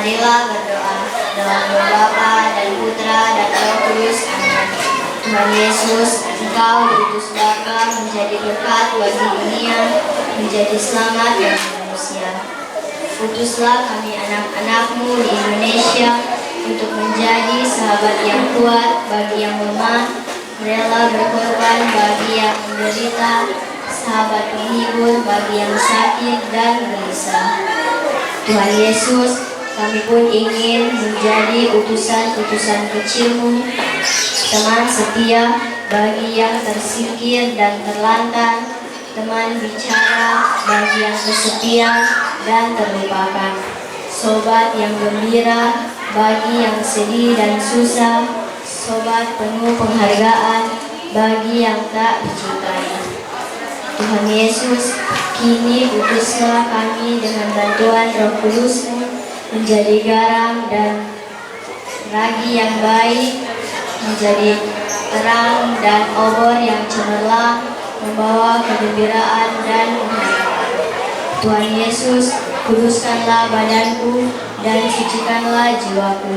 Marilah berdoa. Dalam nama Bapa dan Putra dan Roh Kudus. Amin. Tuhan Yesus, Engkau diutus Bapa menjadi berkat bagi dunia, menjadi selamat bagi manusia. Utuslah kami anak-anak-Mu di Indonesia untuk menjadi sahabat yang kuat bagi yang lemah, rela berkorban bagi yang menderita, sahabat penghibur bagi yang sakit dan gelisah. Tuhan Yesus, kami pun ingin menjadi utusan-utusan kecil-Mu, teman setia bagi yang tersingkir dan terlantar, teman bicara bagi yang kesepian dan terlupakan, sobat yang gembira bagi yang sedih dan susah, sobat penuh penghargaan bagi yang tak dicintai. Tuhan Yesus, kini utuslah kami dengan bantuan Roh Kudus-Mu menjadi garam dan ragi yang baik, menjadi terang dan obor yang cemerlang, membawa kegembiraan dan pengharapan. Tuhan Yesus, kuduskanlah badanku dan sucikanlah jiwaku.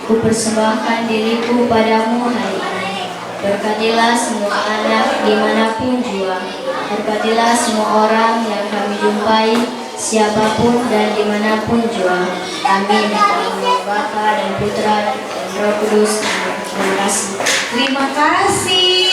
Kupersembahkan diriku padamu hari ini. Berkatilah semua anak dimanapun jua. Berkatilah semua orang yang kami jumpai, siapapun dan dimanapun jua. Amin. Dalam nama Bapa dan Putra dan Roh Kudus. Terima kasih. Terima kasih.